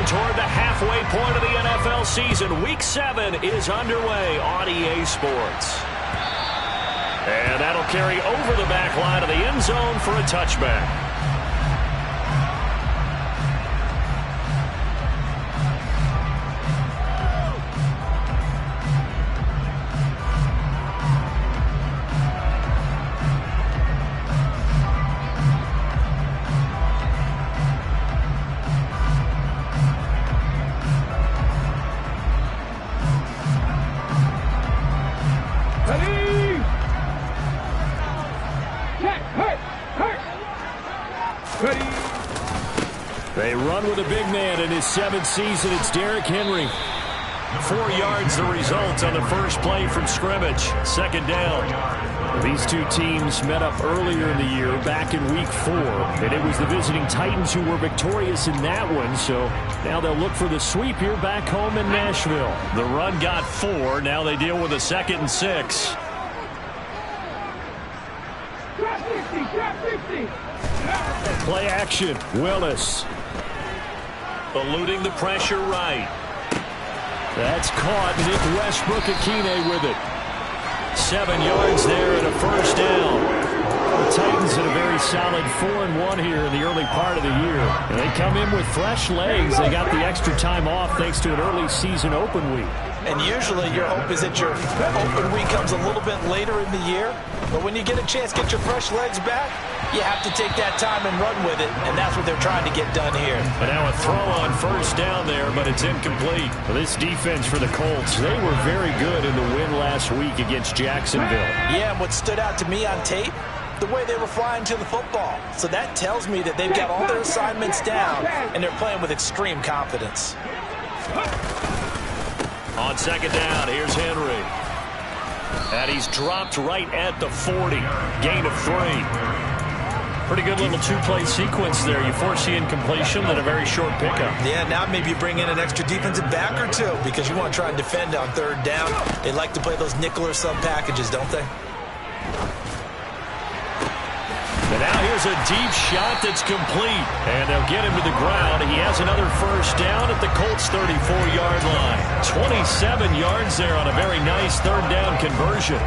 Moving toward the halfway point of the NFL season. Week 7 is underway on EA Sports. And that'll carry over the back line of the end zone for a touchback. They run with a big man in his 7th season. It's Derrick Henry. 4 yards the result on the first play from scrimmage. Second down. These two teams met up earlier in the year, back in week 4. And it was the visiting Titans who were victorious in that one. So now they'll look for the sweep here back home in Nashville. The run got 4. Now they deal with a 2nd and 6. Play action. Willis. Eluding the pressure right. That's caught. Nick Westbrook-Akine with it. 7 yards there and a first down. The Titans in a very solid 4-1 here in the early part of the year. And they come in with fresh legs. They got the extra time off thanks to an early season open week. And usually your hope is that your open week comes a little bit later in the year. But when you get a chance to get your fresh legs back, you have to take that time and run with it. And that's what they're trying to get done here. And now a throw on first down there, but it's incomplete. Well, this defense for the Colts, they were very good in the win last week against Jacksonville. Yeah, and what stood out to me on tape, the way they were flying to the football. So that tells me that they've got all their assignments down, and they're playing with extreme confidence. On second down, here's Henry. And he's dropped right at the 40. Gain of 3. Pretty good little two-play sequence there. You force the incompletion, then a very short pickup. Yeah, now maybe you bring in an extra defensive back or two because you want to try and defend on third down. They like to play those nickel or sub packages, don't they? And now here's a deep shot that's complete. And they'll get him to the ground. He has another first down at the Colts' 34-yard line. 27 yards there on a very nice third down conversion.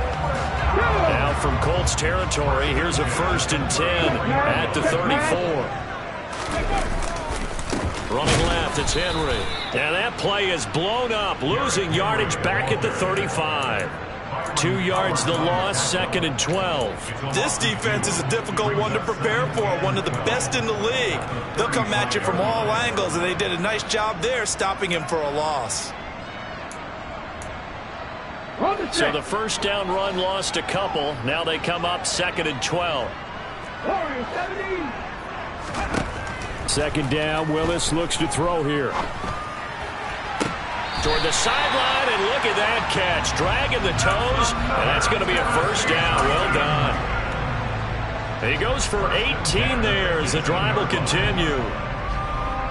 Now from Colts territory, here's a 1st and 10 at the 34. Running left, it's Henry. And that play is blown up, losing yardage back at the 35. 2 yards the loss, 2nd and 12. This defense is a difficult one to prepare for, one of the best in the league. They'll come at you from all angles, and they did a nice job there stopping him for a loss. So the first down run lost a couple. Now they come up 2nd and 12. 2nd down, Willis looks to throw here. Toward the sideline, and look at that catch. Dragging the toes, and that's going to be a first down. Well done. He goes for 18 there as the drive will continue.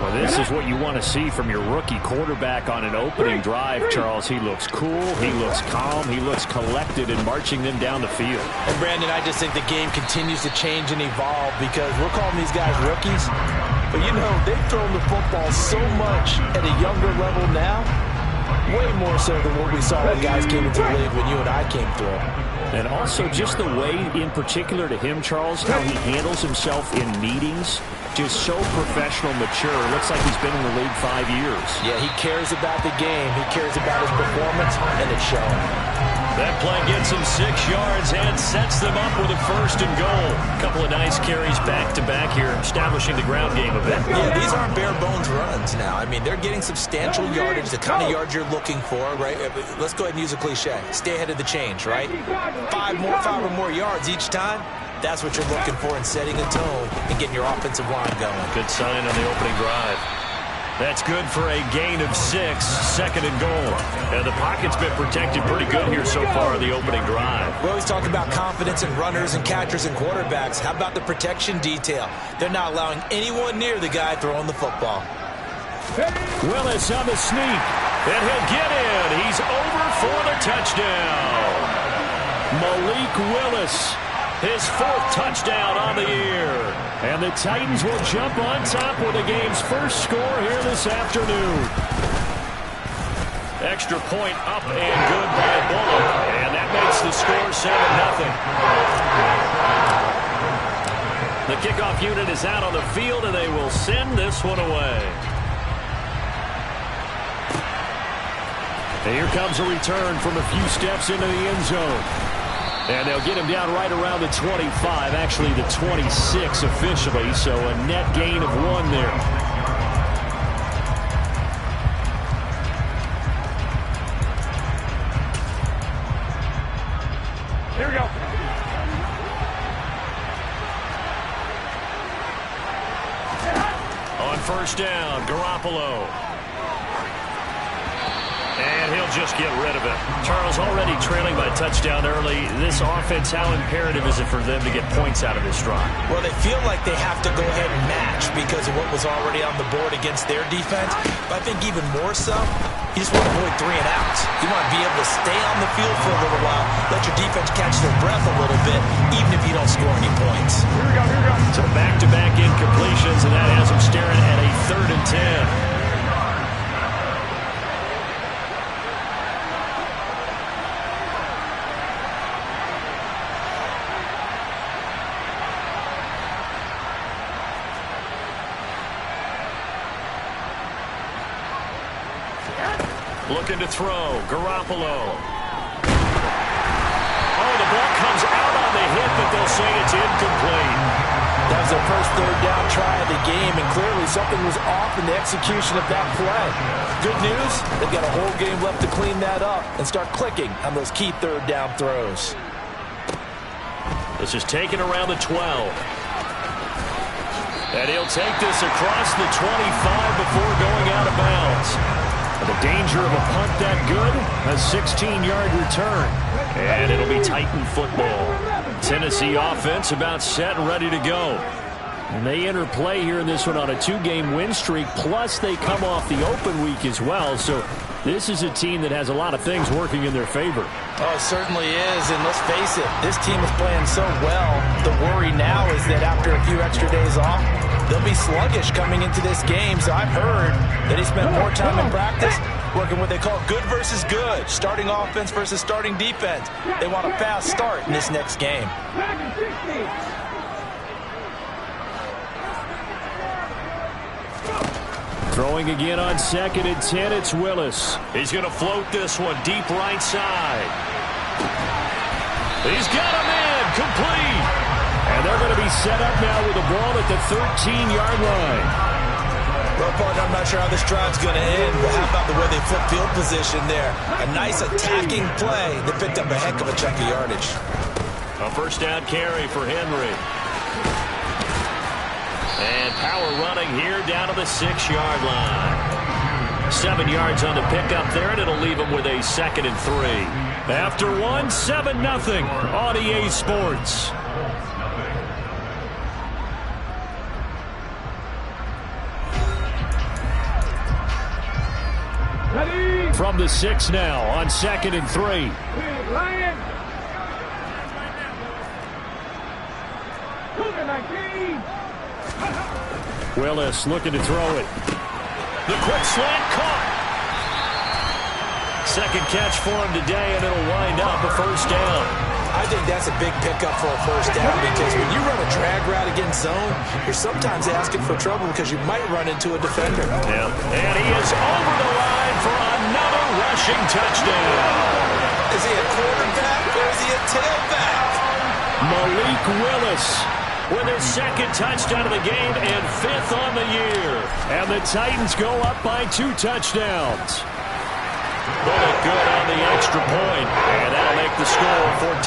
Well, this is what you want to see from your rookie quarterback on an opening drive, Charles. He looks cool, he looks calm, he looks collected in marching them down the field. And, Brandon, I just think the game continues to change and evolve because we're calling these guys rookies. But, you know, they've thrown the football so much at a younger level now, way more so than what we saw when guys came into the league when you and I came through. And also just the way, in particular to him, Charles, how he handles himself in meetings. Just so professional, mature. Looks like he's been in the league 5 years. Yeah, he cares about the game. He cares about his performance, and it's showing. That play gets him 6 yards and sets them up with a 1st and goal. A couple of nice carries back-to-back here, establishing the ground game a bit. Yeah, these aren't bare-bones runs now. I mean, they're getting substantial yardage, the kind of yards you're looking for, right? Let's go ahead and use a cliche. Stay ahead of the change, right? 5 or more yards each time. That's what you're looking for in setting a tone and getting your offensive line going. Good sign on the opening drive. That's good for a gain of 6, 2nd and goal. And the pocket's been protected pretty good here so far in the opening drive. We always talk about confidence in runners and catchers and quarterbacks. How about the protection detail? They're not allowing anyone near the guy throwing the football. Willis on the sneak, and he'll get in. He's over for the touchdown. Malik Willis, his 4th touchdown on the year. And the Titans will jump on top with the game's first score here this afternoon. Extra point up and good by Bullock. And that makes the score 7-0. The kickoff unit is out on the field, and they will send this one away. And here comes a return from a few steps into the end zone. And they'll get him down right around the 25, actually the 26 officially, so a net gain of 1 there. Here we go. On first down, Garoppolo. And he'll just get rid of it. Charles, already trailing by touchdown early. This offense, how imperative is it for them to get points out of this drive? Well, they feel like they have to go ahead and match because of what was already on the board against their defense. But I think even more so, you just want to avoid 3 and outs. You want to be able to stay on the field for a little while, let your defense catch their breath a little bit, even if you don't score any points. Here we go, here we go. So back-to-back incompletions, and that has them staring at a 3rd and 10. Looking to throw, Garoppolo. Oh, the ball comes out on the hit, but they'll say it's incomplete. That was their first 3rd down try of the game, and clearly something was off in the execution of that play. Good news, they've got a whole game left to clean that up and start clicking on those key 3rd down throws. This is taken around the 12. And he'll take this across the 25 before going out of bounds. The danger of a punt that good, a 16-yard return. And it'll be Titan football. Tennessee offense about set and ready to go. And they enter play here in this one on a 2-game win streak, plus they come off the open week as well. So this is a team that has a lot of things working in their favor. Oh, it certainly is, and let's face it, this team is playing so well. The worry now is that after a few extra days off, they'll be sluggish coming into this game. So I've heard that he spent more time in practice working what they call good versus good, starting offense versus starting defense. They want a fast start in this next game. Throwing again on 2nd and 10, it's Willis. He's going to float this one deep right side. He's got him in, complete. And they're going to be set up now with the ball at the 13-yard line. Well, partner, I'm not sure how this drive's going to end, but how about the way they flip field position there? A nice attacking play that picked up a heck of a chunk of yardage. A first down carry for Henry. And power running here down to the 6-yard line. 7 yards on the pickup there, and it'll leave them with a 2nd and 3. After 1, 7-0 on EA Sports. Ready? From the 6 now on 2nd and 3. Lion. 19. Willis looking to throw it. The quick slant caught. Second catch for him today, and it'll wind up a first down. I think that's a big pickup for a first down because when you run a drag route against zone, you're sometimes asking for trouble because you might run into a defender. Yeah. And he is over the line for another rushing touchdown. Is he a quarterback or is he a tailback? Malik Willis with his 2nd touchdown of the game and 5th on the year. And the Titans go up by 2 touchdowns. Bullock good on the extra point, and that'll make the score 14-0.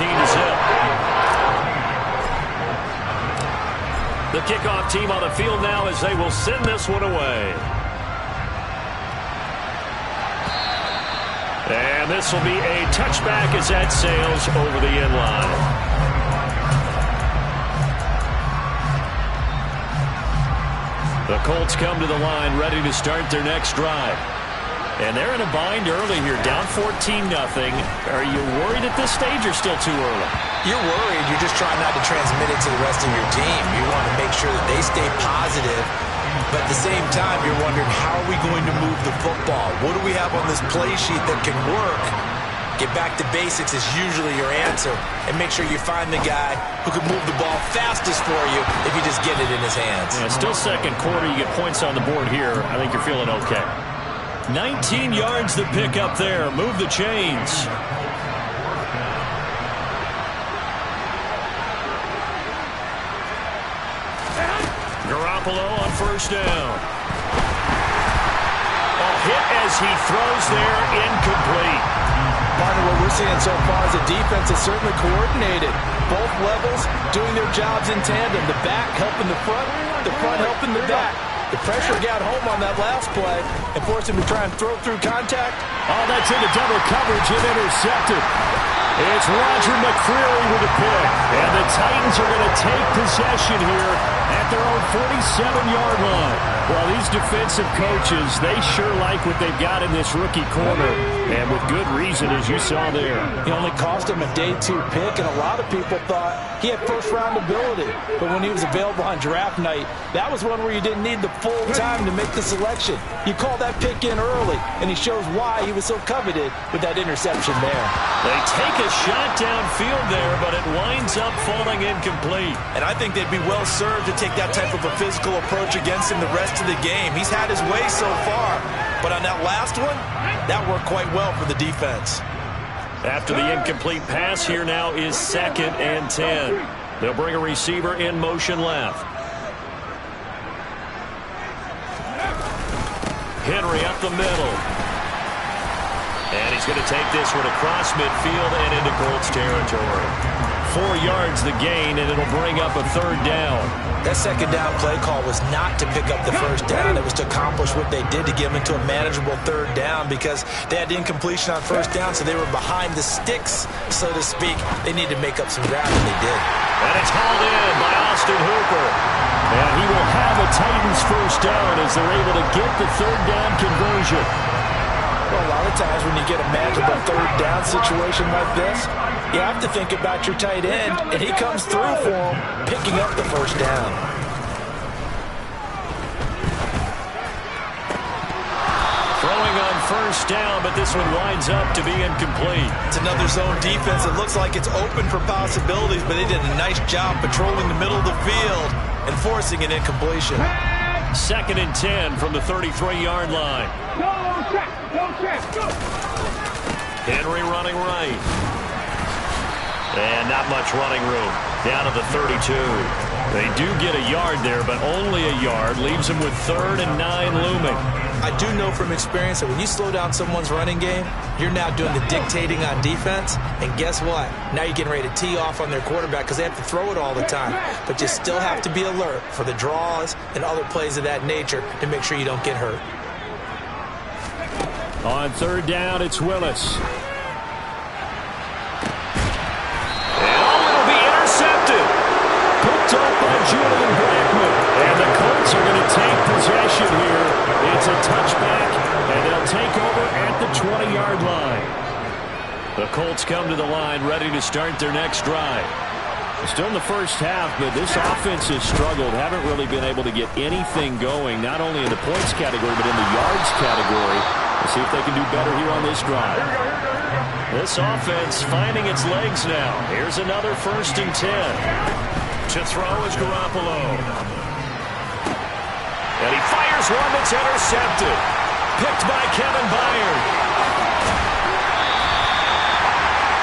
The kickoff team on the field now as they will send this one away. And this will be a touchback as that sails over the end line. The Colts come to the line ready to start their next drive. And they're in a bind early here, down 14-0. Are you worried at this stage or still too early? You're worried. You're just trying not to transmit it to the rest of your team. You want to make sure that they They stay positive. But at the same time, you're wondering, how are we going to move the football? What do we have on this play sheet that can work? Get back to basics is usually your answer. And make sure you find the guy who can move the ball fastest for you if you just get it in his hands. Yeah, still second quarter. You get points on the board here. I think you're feeling okay. 19 yards to pick up there. Move the chains. Garoppolo on first down. Hit as he throws there, incomplete. Partner, what we're seeing so far is the defense is certainly coordinated. Both levels doing their jobs in tandem. The back helping the front helping the back. The pressure got home on that last play and forced him to try and throw through contact. Oh, that's into double coverage and intercepted. It's Roger McCreary with a pick. And the Titans are going to take possession here at their own 47-yard line. Well, these defensive coaches, they sure like what they've got in this rookie corner. And with good reason, as you saw there. He only cost him a day 2 pick, and a lot of people thought he had first-round ability. But when he was available on draft night, that was one where you didn't need the full time to make the selection. You call that pick in early, and he shows why he was so coveted with that interception there. They take a shot downfield there, but it winds up falling incomplete. And I think they'd be well served to take that type of a physical approach against him the rest of the game. He's had his way so far, but on that last one, that worked quite well for the defense. After the incomplete pass, here now is 2nd and 10. They'll bring a receiver in motion left. Henry up the middle. And he's going to take this one across midfield and into Colts territory. 4 yards the gain, and it'll bring up a 3rd down. That second down play call was not to pick up the first down. It was to accomplish what they did to get them into a manageable 3rd down because they had the incompletion on first down, so they were behind the sticks, so to speak. They needed to make up some ground, and they did. And it's hauled in by Austin Hooper. And he will have a Titans first down as they're able to get the 3rd down conversion. Well, a lot of times when you get a manageable 3rd down situation like this, you have to think about your tight end, and he comes through for him, picking up the first down. Throwing on first down, but this one winds up to be incomplete. It's another zone defense. It looks like it's open for possibilities, but they did a nice job patrolling the middle of the field and forcing an incompletion. 2nd and 10 from the 33-yard line. No check, go. Henry running right. And not much running room. Down to the 32. They do get a yard there, but only a yard. Leaves them with 3rd and 9 looming. I do know from experience that when you slow down someone's running game, you're now doing the dictating on defense. And guess what? Now you're getting ready to tee off on their quarterback because they have to throw it all the time. But you still have to be alert for the draws and other plays of that nature to make sure you don't get hurt. On 3rd down, it's Willis. Picked up by Julian Blackman. And the Colts are going to take possession here. It's a touchback, and they'll take over at the 20-yard line. The Colts come to the line ready to start their next drive. Still in the first half, but this offense has struggled. Haven't really been able to get anything going, not only in the points category, but in the yards category. Let's see if they can do better here on this drive. This offense finding its legs now. Here's another 1st and 10. To throw is Garoppolo. And he fires one that's intercepted. Picked by Kevin Byard.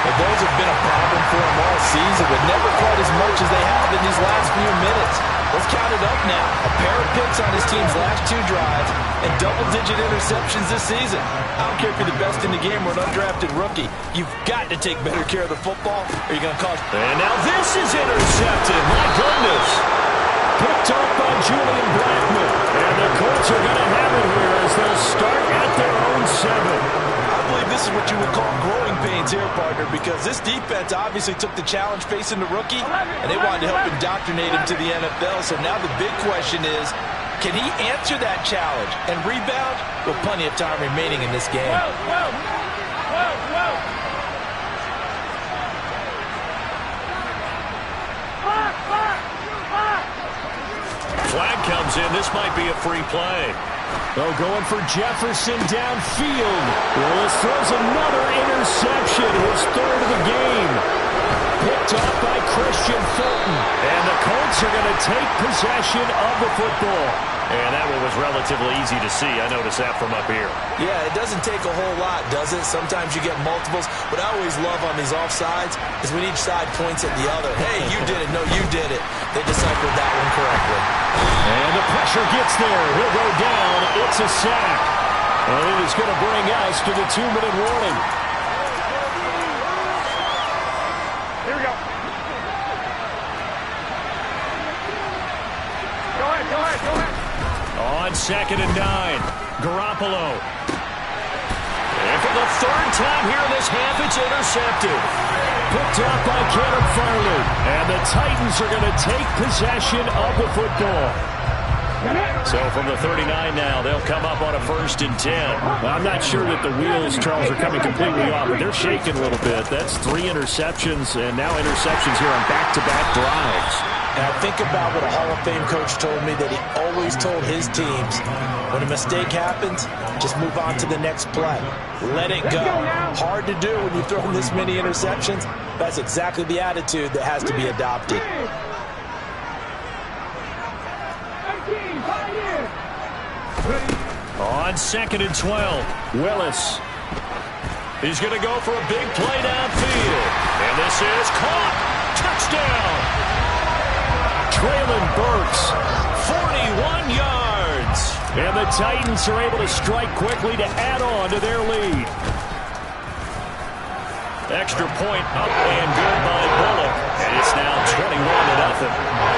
Well, those have been a problem for him all season, but never quite as much as they have in these last few minutes. Let's count it up now. A pair of picks on his team's last 2 drives and double-digit interceptions this season. I don't care if you're the best in the game or an undrafted rookie. You've got to take better care of the football or you're going to cause... And now this is intercepted. My goodness. Picked up by Julian Blackman. And the Colts are going to have it here as they'll start at their own 7. I believe this is what you would call growing pains here, partner, because this defense obviously took the challenge facing the rookie, and they wanted to help indoctrinate him to the NFL. So now the big question is, can he answer that challenge and rebound with plenty of time remaining in this game? flag comes in. This might be a free play. Oh, going for Jefferson downfield. Willis throws another interception, his third of the game. Picked up by Christian Fulton. And the Colts are going to take possession of the football. And that one was relatively easy to see. I noticed that from up here. Yeah, it doesn't take a whole lot, does it? Sometimes you get multiples. What I always love on these offsides is when each side points at the other. Hey, you did it. No, you did it. They deciphered that one correctly. And the pressure gets there. He'll go down. It's a sack. And it is going to bring us to the 2-minute warning. Here we go. Go ahead, go ahead, go ahead. On 2nd and 9, Garoppolo. And for the third time here in this half, it's intercepted. Picked up by Caleb Farley. And the Titans are going to take possession of the football. So from the 39 now, they'll come up on a 1st and 10. Well, I'm not sure that the wheels, Charles, are coming completely off, but they're shaking a little bit. That's 3 interceptions, and now interceptions here on back-to-back drives. Now think about what a Hall of Fame coach told me, that he always told his teams, when a mistake happens, just move on to the next play. Let it go. Hard to do when you throw this many interceptions. That's exactly the attitude that has to be adopted. On 2nd and 12, Willis. He's going to go for a big play downfield. And this is caught. Touchdown. Traylon Burks, 41 yards. And the Titans are able to strike quickly to add on to their lead. Extra point up and good by Bullock. And it's now 21-0.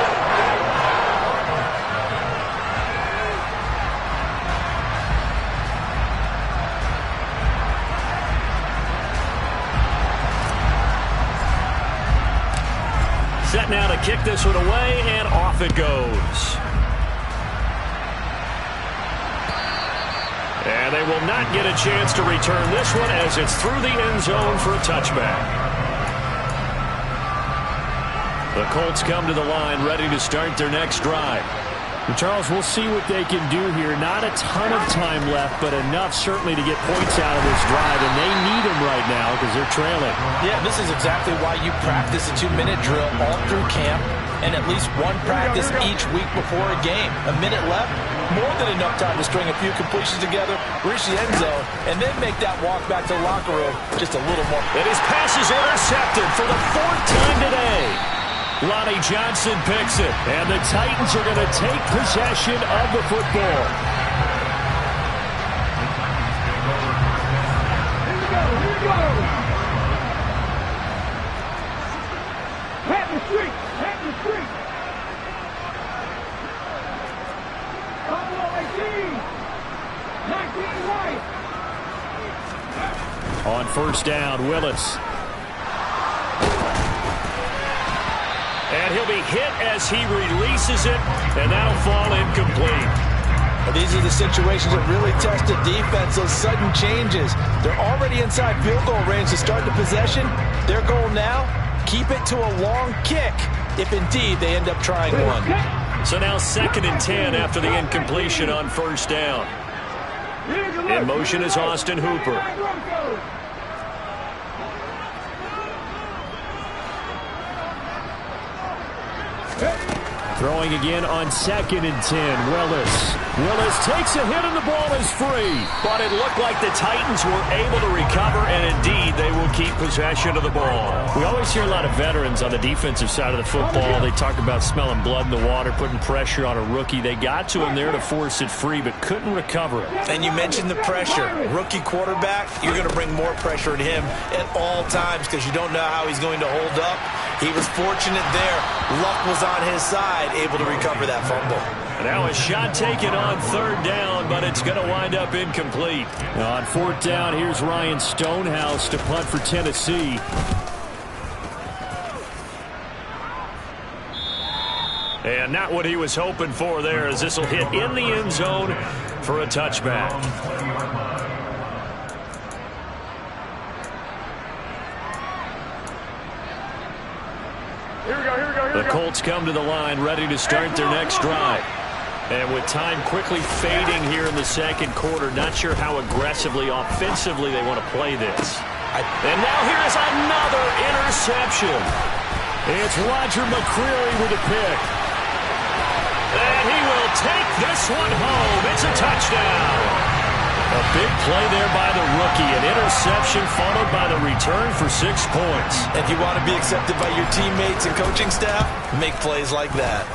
Set now to kick this one away, and off it goes. And they will not get a chance to return this one as it's through the end zone for a touchback. The Colts come to the line ready to start their next drive. Charles, we'll see what they can do here. Not a ton of time left, but enough certainly to get points out of this drive, and they need them right now because they're trailing. Yeah, this is exactly why you practice a 2-minute drill all through camp and at least one practice each week before a game. A minute left, more than enough time to string a few completions together, reach the end zone, and then make that walk back to the locker room just a little more. And his pass is intercepted for the 4th time today. Lonnie Johnson picks it, and the Titans are going to take possession of the football. Here we go, here we go. Pat the street, pat the street. Buffalo 18, 19 right. On 1st down, Willis. And he'll be hit as he releases it, and that'll fall incomplete. Well, these are the situations that really test the defense, those sudden changes. They're already inside field goal range to start the possession. Their goal now, keep it to a long kick, if indeed they end up trying one. So now 2nd and 10 after the incompletion on 1st down. In motion is Austin Hooper. Throwing again on 2nd and 10, Willis. Willis takes a hit and the ball is free. But it looked like the Titans were able to recover, and indeed they will keep possession of the ball. We always hear a lot of veterans on the defensive side of the football. They talk about smelling blood in the water, putting pressure on a rookie. They got to him there to force it free, but couldn't recover it. And you mentioned the pressure. Rookie quarterback, you're going to bring more pressure at him at all times because you don't know how he's going to hold up. He was fortunate there. Luck was on his side, able to recover that fumble. And now a shot taken on 3rd down, but it's going to wind up incomplete. Now on 4th down, here's Ryan Stonehouse to punt for Tennessee. And not what he was hoping for there, as this will hit in the end zone for a touchback. Here we go, here we go, here we go. The Colts come to the line ready to start their next drive. And with time quickly fading here in the second quarter, not sure how aggressively, offensively they want to play this. And now here is another interception. It's Roger McCreary with a pick. And he will take this one home. It's a touchdown. A big play there by the rookie. An interception followed by the return for 6 points. If you want to be accepted by your teammates and coaching staff, make plays like that.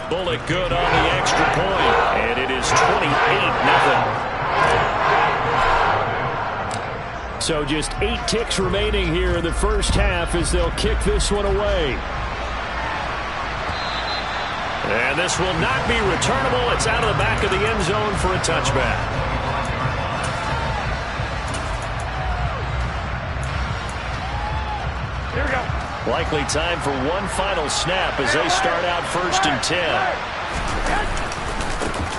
Bullet good on the extra point. And it is 28-0. So just 8 ticks remaining here in the first half as they'll kick this one away. And this will not be returnable. It's out of the back of the end zone for a touchback. Here we go. Likely time for one final snap as they start out 1st and 10.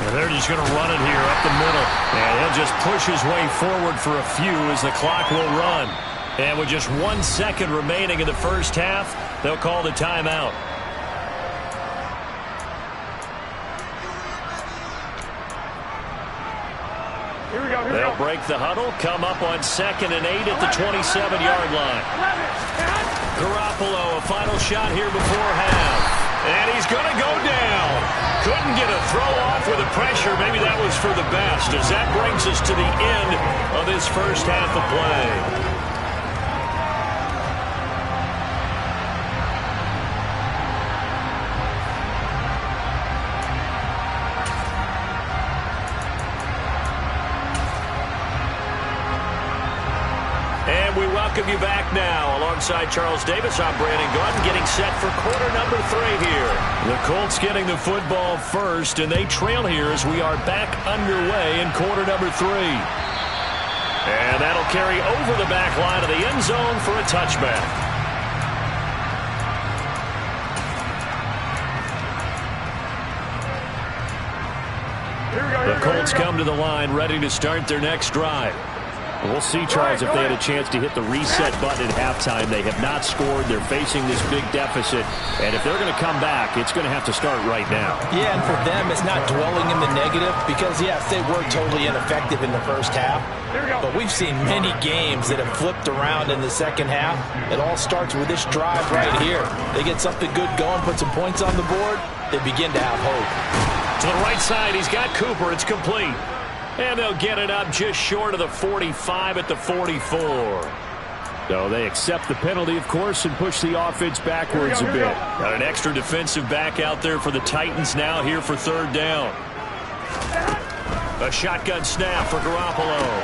And they're just going to run it here up the middle. And he'll just push his way forward for a few as the clock will run. And with just 1 second remaining in the first half, they'll call the timeout. Here we go. They'll break the huddle, come up on 2nd and 8 at the 27-yard line. Garoppolo, a final shot here before half. And he's going to go down. Couldn't get a throw off with the pressure. Maybe that was for the best, as that brings us to the end of this first half of play. We welcome you back now. Alongside Charles Davis, I'm Brandon Gordon, getting set for quarter number 3 here. The Colts getting the football first, and they trail here as we are back underway in quarter number 3. And that'll carry over the back line of the end zone for a touchback. The Colts come to the line ready to start their next drive. We'll see, Charles, if they had a chance to hit the reset button at halftime. They have not scored. They're facing this big deficit. And if they're going to come back, it's going to have to start right now. Yeah, and for them, it's not dwelling in the negative because, yes, they were totally ineffective in the first half. But we've seen many games that have flipped around in the second half. It all starts with this drive right here. They get something good going, put some points on the board, they begin to have hope. To the right side, he's got Cooper. It's complete. And they'll get it up just short of the 45 at the 44. So they accept the penalty, of course, and push the offense backwards a bit. Got an extra defensive back out there for the Titans now here for 3rd down. A shotgun snap for Garoppolo.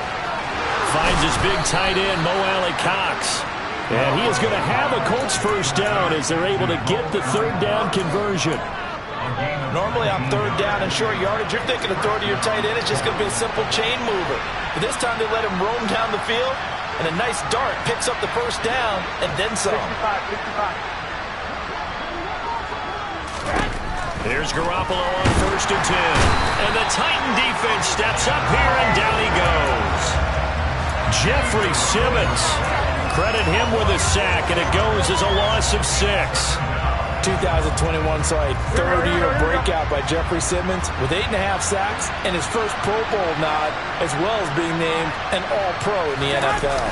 Finds his big tight end, Mo Alley-Cox. And he is going to have a Colts 1st down as they're able to get the 3rd down conversion. Normally on 3rd down and short yardage, you're thinking of throw to your tight end. It's just going to be a simple chain mover. But this time they let him roam down the field, and a nice dart picks up the 1st down and then some. 55. Here's Garoppolo on 1st and 10. And the Titan defense steps up here, and down he goes. Jeffrey Simmons. Credit him with a sack, and it goes as a loss of 6. 2021 saw a 3rd-year breakout by Jeffrey Simmons with 8.5 sacks and his first Pro Bowl nod, as well as being named an All-Pro in the NFL.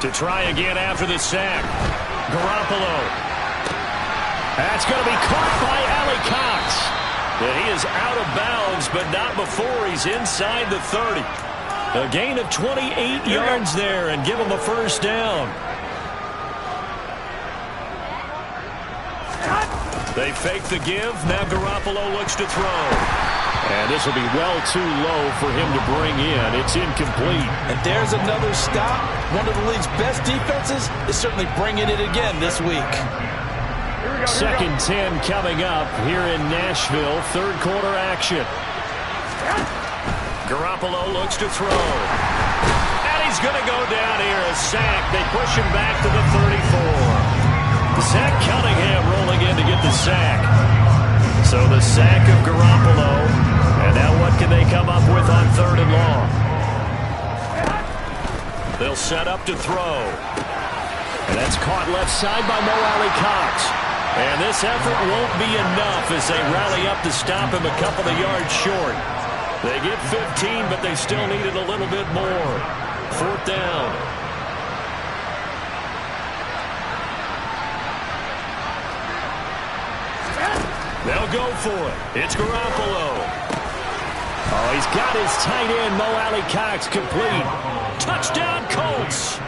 To try again after the sack. Garoppolo. That's going to be caught by Alley-Cox. And he is out of bounds, but not before he's inside the 30. A gain of 28 yards there and give him a 1st down. They fake the give. Now Garoppolo looks to throw. And this will be well too low for him to bring in. It's incomplete. And there's another stop. One of the league's best defenses is certainly bringing it again this week. 2nd 10 coming up here in Nashville. 3rd quarter action. Garoppolo looks to throw. And he's going to go down here. A sack. They push him back to the 34. Zach Cunningham rolling in to get the sack. So the sack of Garoppolo. And now what can they come up with on 3rd and long? They'll set up to throw. And that's caught left side by Mo Alley-Cox. And this effort won't be enough as they rally up to stop him a couple of yards short. They get 15, but they still needed a little bit more. 4th down. They'll go for it. It's Garoppolo. Oh, he's got his tight end, Mo Alley-Cox, complete. Touchdown, Colts.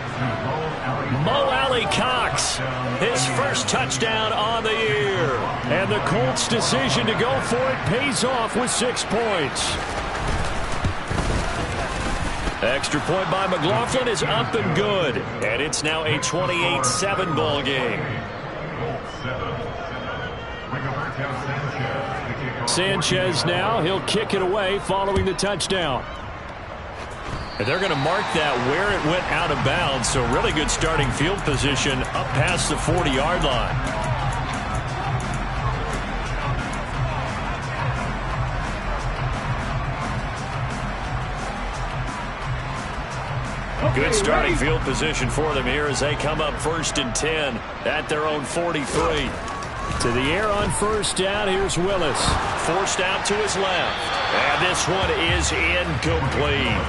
Mo Alley-Cox, his first touchdown on the year. And the Colts' decision to go for it pays off with 6 points. Extra point by McLaughlin is up and good. And it's now a 28-7 ball game. Sanchez now, he'll kick it away following the touchdown. And they're going to mark that where it went out of bounds, so really good starting field position up past the 40-yard line. Good starting field position for them here as they come up 1st and 10 at their own 43. To the air on 1st down, here's Willis. Forced out to his left. And this one is incomplete.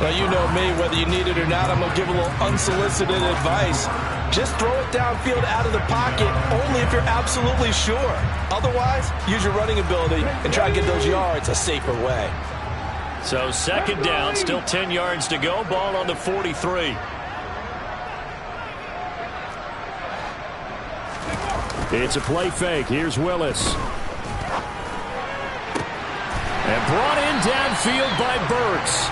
Well, you know me, whether you need it or not, I'm going to give a little unsolicited advice. Just throw it downfield out of the pocket, only if you're absolutely sure. Otherwise, use your running ability and try to get those yards a safer way. So 2nd down, still 10 yards to go. Ball on the 43. It's a play fake. Here's Willis. And brought in downfield by Burks.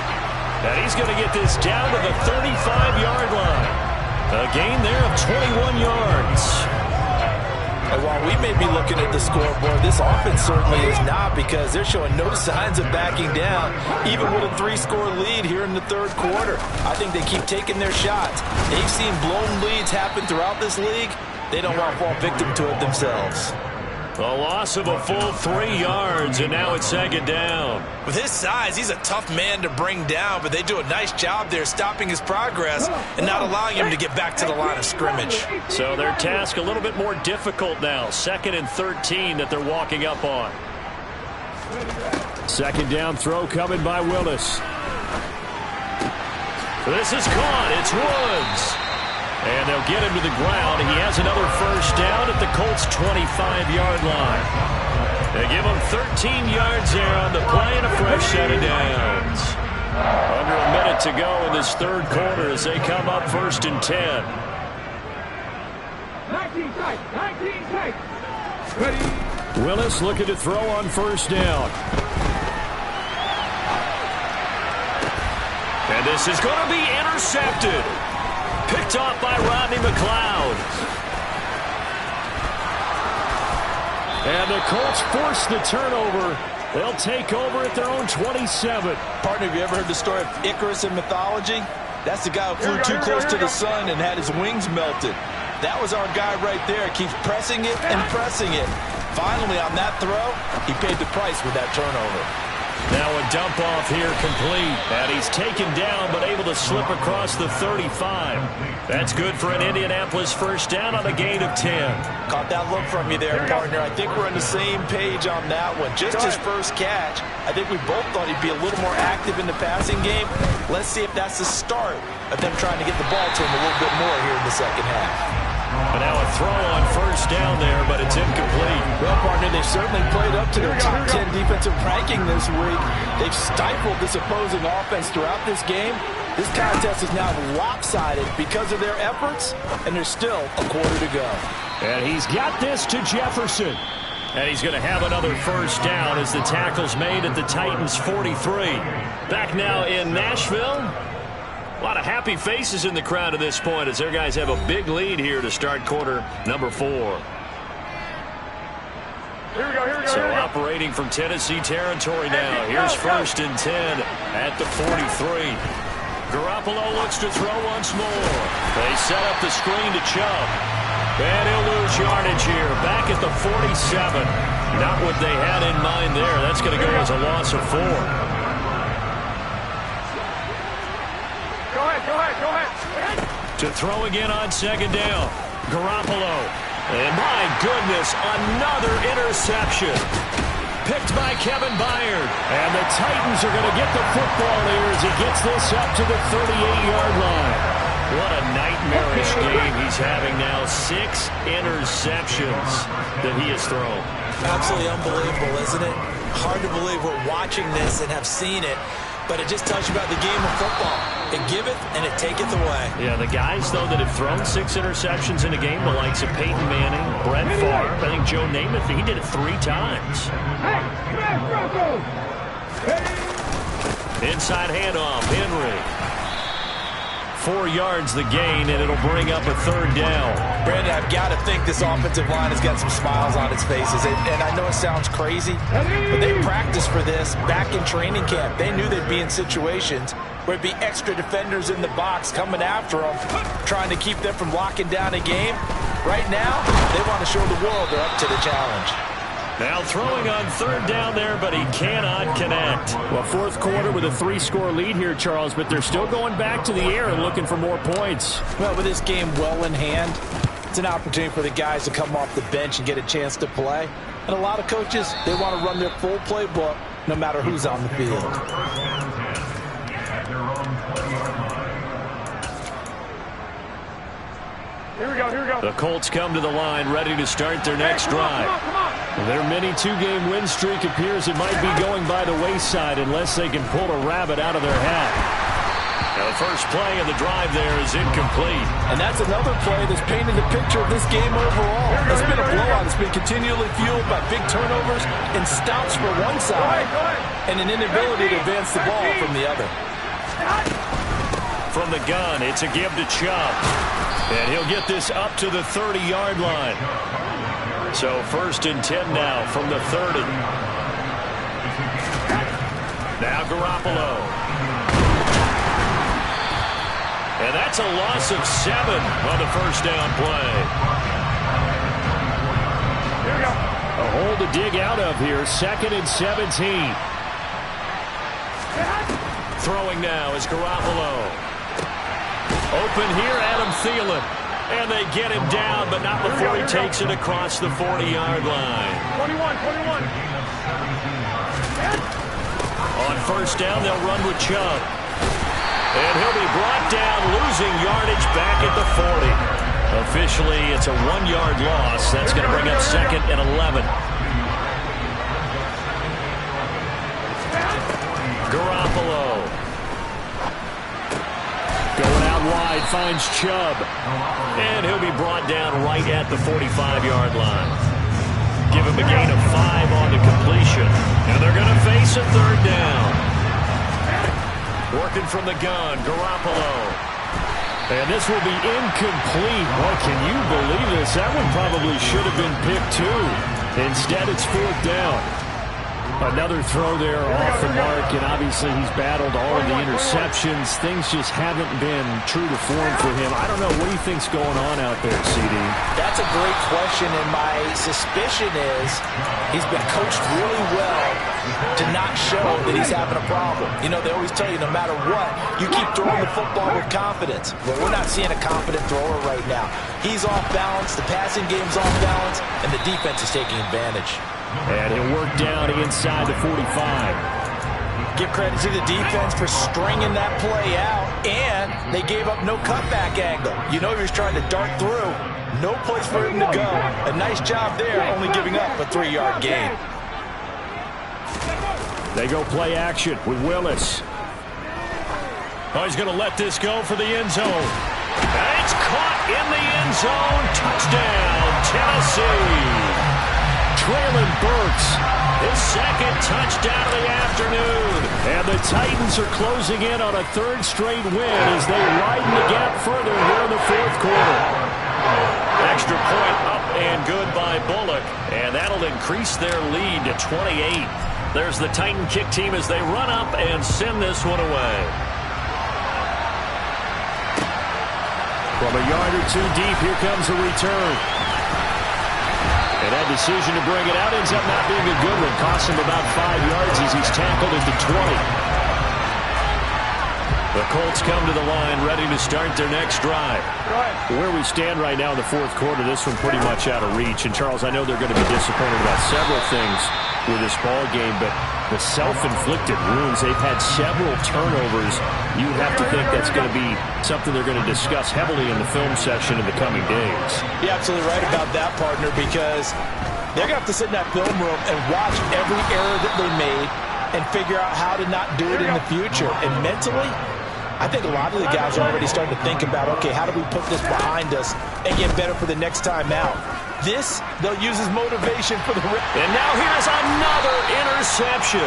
And he's going to get this down to the 35-yard line. A gain there of 21 yards. And while we may be looking at the scoreboard, this offense certainly is not, because they're showing no signs of backing down, even with a 3-score lead here in the 3rd quarter. I think they keep taking their shots. They've seen blown leads happen throughout this league. They don't want to fall victim to it themselves. A loss of a full 3 yards, and now it's 2nd down. With his size, he's a tough man to bring down, but they do a nice job there stopping his progress and not allowing him to get back to the line of scrimmage. So their task a little bit more difficult now. 2nd and 13 that they're walking up on. 2nd down throw coming by Willis. This is caught. It's Woods. And they'll get him to the ground. He has another 1st down at the Colts' 25-yard line. They give him 13 yards there on the play and a fresh set of downs. Under a minute to go in this 3rd quarter as they come up 1st and 10. 19 tight. Ready. Willis looking to throw on 1st down. And this is going to be intercepted. Picked off by Rodney McLeod. And the Colts force the turnover. They'll take over at their own 27. Partner, have you ever heard the story of Icarus in mythology? That's the guy who flew too close to the sun and had his wings melted. That was our guy right there. Keeps pressing it and pressing it. Finally, on that throw, he paid the price with that turnover. Now a dump off here complete. And he's taken down but able to slip across the 35. That's good for an Indianapolis 1st down on a gain of 10. Caught that look from you there, partner. I think we're on the same page on that one. Just his first catch. I think we both thought he'd be a little more active in the passing game. Let's see if that's the start of them trying to get the ball to him a little bit more here in the 2nd half. And now a throw on 1st down there, but it's incomplete. Well, partner, they've certainly played up to their top 10 defensive ranking this week. They've stifled this opposing offense throughout this game. This contest is now lopsided because of their efforts, and there's still a quarter to go. And he's got this to Jefferson. And he's going to have another 1st down as the tackle's made at the Titans' 43. Back now in Nashville. A lot of happy faces in the crowd at this point as their guys have a big lead here to start quarter number 4. Here we go. So operating from Tennessee territory now. Here's 1st and 10 at the 43. Garoppolo looks to throw once more. They set up the screen to Chubb. And he'll lose yardage here. Back at the 47. Not what they had in mind there. That's going to go as a loss of 4. Go ahead. To throw again on 2nd down. Garoppolo. And my goodness, another interception. Picked by Kevin Byard. And the Titans are going to get the football here as he gets this up to the 38-yard line. What a nightmarish game he's having now. 6 interceptions that he has thrown. Absolutely unbelievable, isn't it? Hard to believe we're watching this and have seen it, but it just tells you about the game of football. It giveth and it taketh away. Yeah, the guys, though, that have thrown 6 interceptions in a game, the likes of Peyton Manning, Brett Favre, I think Joe Namath, he did it 3 times. Inside handoff, Henry. 4 yards the gain, and it'll bring up a 3rd down. Brandon, I've got to think this offensive line has got some smiles on its faces. And I know it sounds crazy, but they practiced for this back in training camp. They knew they'd be in situations where it'd be extra defenders in the box coming after them, trying to keep them from locking down a game. Right now, they want to show the world they're up to the challenge. Now throwing on 3rd down there, but he cannot connect. Well, 4th quarter with a 3-score lead here, Charles, but they're still going back to the air and looking for more points. Well, with this game well in hand, it's an opportunity for the guys to come off the bench and get a chance to play. And a lot of coaches, they want to run their full playbook no matter who's on the field. Here we go, here we go. The Colts come to the line, ready to start their next drive. Come on. Their mini 2-game win streak appears it might be going by the wayside unless they can pull a rabbit out of their hat. Now the first play of the drive there is incomplete. And that's another play that's painted the picture of this game overall. It's been a blowout. It's been continually fueled by big turnovers and stops for one side and an inability to advance the ball from the other. From the gun, it's a give to Chubb. And he'll get this up to the 30-yard line. So 1st and 10 now from the 30. Now Garoppolo. And that's a loss of 7 on the 1st down play. Here we go. A hole to dig out of here. 2nd and 17. Throwing now is Garoppolo. Open here, Adam Thielen. And they get him down, but not before he takes it across the 40-yard line. 21. On 1st down, they'll run with Chubb. And he'll be brought down, losing yardage back at the 40. Officially, it's a 1-yard loss. That's going to bring up 2nd and 11. Garoppolo. Going out wide, finds Chubb. And he'll be brought down right at the 45-yard line. Give him a gain of 5 on the completion. And they're going to face a 3rd down. Working from the gun, Garoppolo. And this will be incomplete. Boy, can you believe this? That one probably should have been picked too. Instead, it's 4th down. Another throw there off the mark, and obviously he's battled all of the interceptions. Things just haven't been true to form for him. I don't know. What do you think's going on out there, CD? That's a great question, and my suspicion is he's been coached really well to not show that he's having a problem. You know, they always tell you no matter what, you keep throwing the football with confidence. Well, we're not seeing a confident thrower right now. He's off balance, the passing game's off balance, and the defense is taking advantage. And he'll work down inside the 45. Give credit to the defense for stringing that play out, and they gave up no cutback angle. You know he was trying to dart through. No place for him to go. A nice job there, only giving up a 3-yard gain. They go play action with Willis. Oh, he's going to let this go for the end zone. And it's caught in the end zone. Touchdown, Tennessee. Traylon Burks, his 2nd touchdown of the afternoon. And the Titans are closing in on a 3rd straight win as they widen the gap further here in the 4th quarter. Extra point up and good by Bullock. And that'll increase their lead to 28. There's the Titan kick team as they run up and send this one away. From a yard or 2 deep, here comes a return. And that decision to bring it out ends up not being a good one. Costs him about 5 yards as he's tackled at the 20. The Colts come to the line, ready to start their next drive. Where we stand right now in the fourth quarter, this one pretty much out of reach. And, Charles, I know they're going to be disappointed about several things with this ball game, but the self-inflicted wounds, they've had several turnovers. You have to think that's going to be something they're going to discuss heavily in the film session in the coming days. You're absolutely right about that, partner, because they're going to have to sit in that film room and watch every error that they made and figure out how to not do it in the future. And mentally, I think a lot of the guys are already starting to think about, okay, how do we put this behind us and get better for the next time out? This, they'll use as motivation for the rest. And now here's another interception.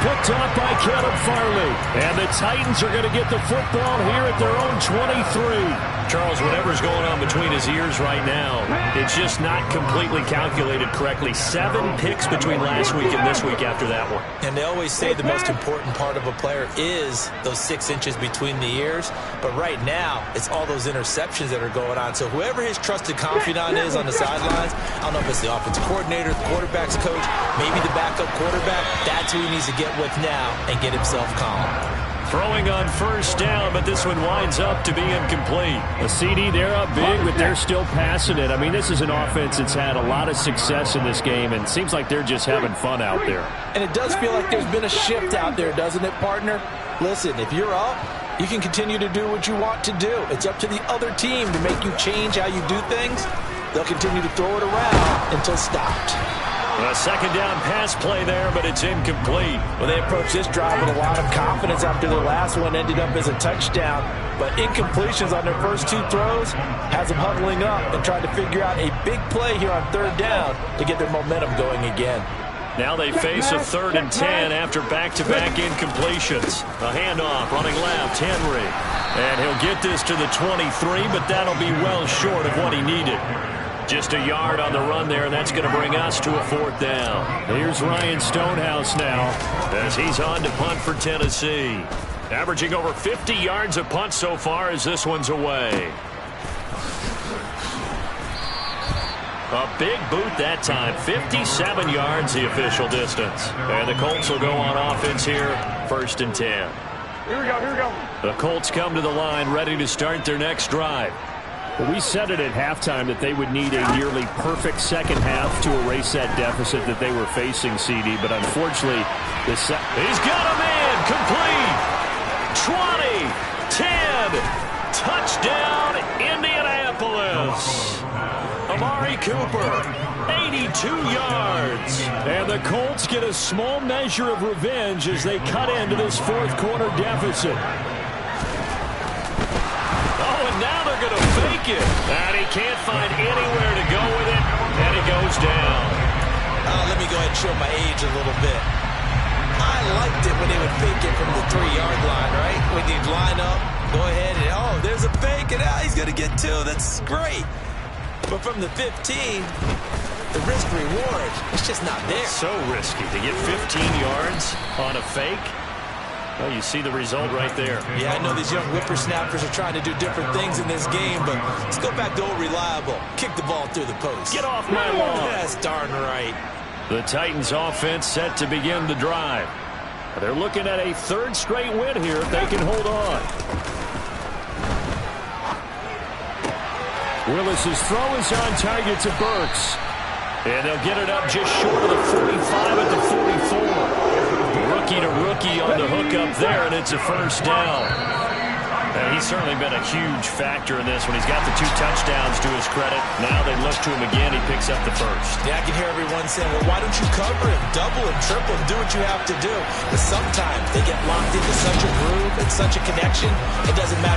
Picked up by Caleb Farley. And the Titans are going to get the football here at their own 23. Charles, whatever's going on between his ears right now, it's just not completely calculated correctly. 7 picks between last week and this week after that one. And they always say the most important part of a player is those 6 inches between the ears. But right now, it's all those interceptions that are going on. So whoever his trusted confidant is on the sidelines, I don't know if it's the offensive coordinator, the quarterback's coach, maybe the backup quarterback, that's who he needs to get with now and get himself calm. Throwing on first down, but this one winds up to be incomplete. A CD, they're up big, but they're still passing it. I mean, this is an offense that's had a lot of success in this game, and it seems like they're just having fun out there. And it does feel like there's been a shift out there, doesn't it, partner? Listen, if you're up, you can continue to do what you want to do. It's up to the other team to make you change how you do things. They'll continue to throw it around until stopped. A second down pass play there, but it's incomplete. Well, they approached this drive with a lot of confidence after their last one ended up as a touchdown. But incompletions on their first 2 throws has them huddling up and trying to figure out a big play here on third down to get their momentum going again. Now they face a 3rd and 10 after back-to-back incompletions. A handoff running left, Henry. And he'll get this to the 23, but that'll be well short of what he needed. Just a yard on the run there, and that's going to bring us to a 4th down. Here's Ryan Stonehouse now as he's on to punt for Tennessee. Averaging over 50 yards a punt so far as this one's away. A big boot that time. 57 yards the official distance. And the Colts will go on offense here, 1st and 10. Here we go. The Colts come to the line ready to start their next drive. Well, we said it at halftime that they would need a nearly perfect second half to erase that deficit that they were facing, CD. But unfortunately, he's got a man complete. 20, 10, touchdown, Indianapolis. Amari Cooper, 82 yards. And the Colts get a small measure of revenge as they cut into this 4th quarter deficit. Now they're going to fake it. And he can't find anywhere to go with it. And he goes down. Let me go ahead and show my age a little bit. I liked it when they would fake it from the 3-yard line, right? When you'd line up, go ahead and, there's a fake, and he's going to get 2. That's great. But from the 15, the risk-reward, it's just not there. So risky to get 15 yards on a fake. Well, you see the result right there. Yeah, I know these young whippersnappers are trying to do different things in this game, but let's go back to old reliable. Kick the ball through the post. Get off my lawn. That's darn right. The Titans offense set to begin the drive. They're looking at a 3rd straight win here if they can hold on. Willis's throw is on target to Burks. And they'll get it up just short of the 45 at the 44. Rookie to rookie on the hook up there, and it's a 1st down. And he's certainly been a huge factor in this one. He's got the 2 touchdowns to his credit. Now they look to him again. He picks up the 1st. Yeah, I can hear everyone saying, well, why don't you cover him, double him, triple him, do what you have to do. But sometimes they get locked into such a groove and such a connection, it doesn't matter.